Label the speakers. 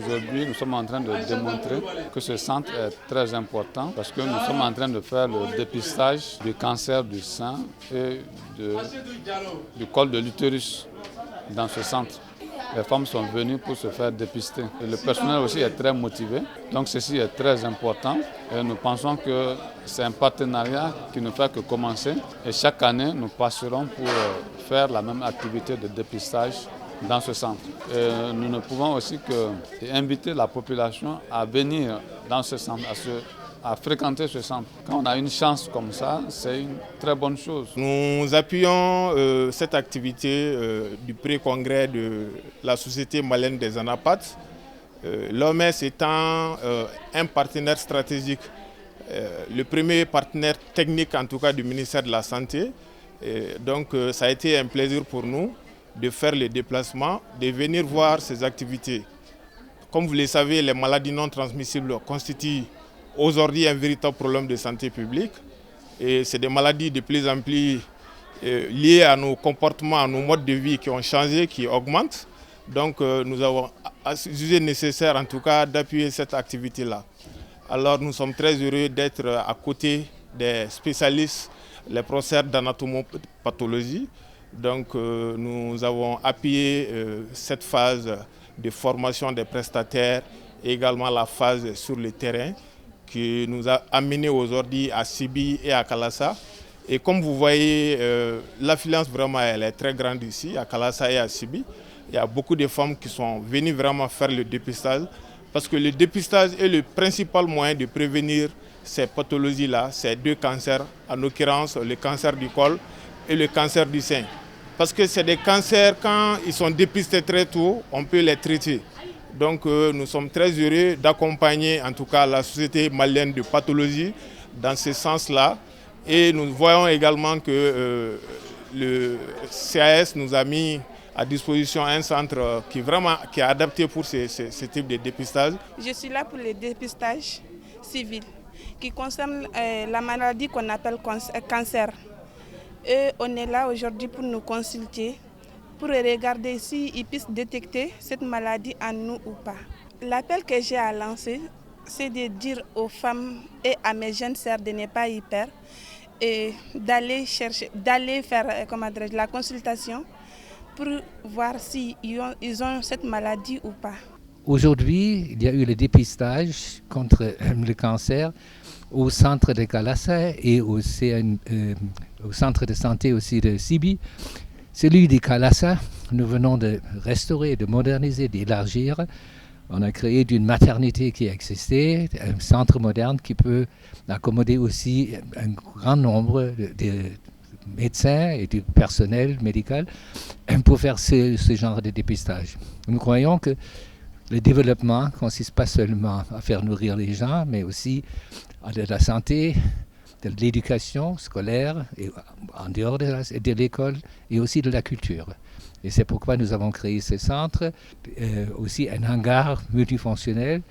Speaker 1: Aujourd'hui, nous sommes en train de démontrer que ce centre est très important parce que nous sommes en train de faire le dépistage du cancer du sein et du col de l'utérus dans ce centre. Les femmes sont venues pour se faire dépister. Et le personnel aussi est très motivé. Donc ceci est très important. Et nous pensons que c'est un partenariat qui ne fait que commencer. Et chaque année, nous passerons pour faire la même activité de dépistage dans ce centre. Et nous ne pouvons aussi qu'inviter la population à venir dans ce centre, à fréquenter ce centre. Quand on a une chance comme ça, c'est une très bonne chose.
Speaker 2: Nous appuyons cette activité du pré-congrès de la Société malienne des anapathes, l'OMS étant un partenaire stratégique, le premier partenaire technique en tout cas du ministère de la Santé. Donc ça a été un plaisir pour nous de faire le déplacement, de venir voir ces activités. Comme vous le savez, les maladies non transmissibles constituent aujourd'hui un véritable problème de santé publique. Et c'est des maladies de plus en plus liées à nos comportements, à nos modes de vie qui ont changé, qui augmentent. Donc nous avons jugé nécessaire en tout cas d'appuyer cette activité-là. Alors nous sommes très heureux d'être à côté des spécialistes, les professeurs d'anatomopathologie. Donc nous avons appuyé cette phase de formation des prestataires et également la phase sur le terrain qui nous a amenés aujourd'hui à Sibi et à Kalassa. Et comme vous voyez, l'affluence vraiment elle est très grande ici, à Kalassa et à Sibi. Il y a beaucoup de femmes qui sont venues vraiment faire le dépistage parce que le dépistage est le principal moyen de prévenir ces pathologies-là, ces deux cancers, en l'occurrence le cancer du col et le cancer du sein. Parce que c'est des cancers, quand ils sont dépistés très tôt, on peut les traiter. Donc nous sommes très heureux d'accompagner en tout cas la Société malienne de pathologie dans ce sens-là. Et nous voyons également que le CAS nous a mis à disposition un centre qui est adapté pour ce type de dépistage.
Speaker 3: Je suis là pour le dépistage civil qui concerne la maladie qu'on appelle cancer. Et on est là aujourd'hui pour nous consulter, pour regarder s'ils puissent détecter cette maladie en nous ou pas. L'appel que j'ai à lancer, c'est de dire aux femmes et à mes jeunes sœurs de ne pas y perdre et d'aller faire la consultation pour voir s'ils ont cette maladie ou pas.
Speaker 4: Aujourd'hui, il y a eu le dépistage contre le cancer au centre de Kalassa et au centre de santé aussi de Sibi. Celui de Kalassa, nous venons de restaurer, de moderniser, d'élargir. On a créé une maternité qui existait, un centre moderne qui peut accommoder aussi un grand nombre de médecins et du personnel médical pour faire ce genre de dépistage. Nous croyons que le développement ne consiste pas seulement à faire nourrir les gens, mais aussi de la santé, de l'éducation scolaire, et en dehors de l'école, et aussi de la culture. Et c'est pourquoi nous avons créé ce centre, aussi un hangar multifonctionnel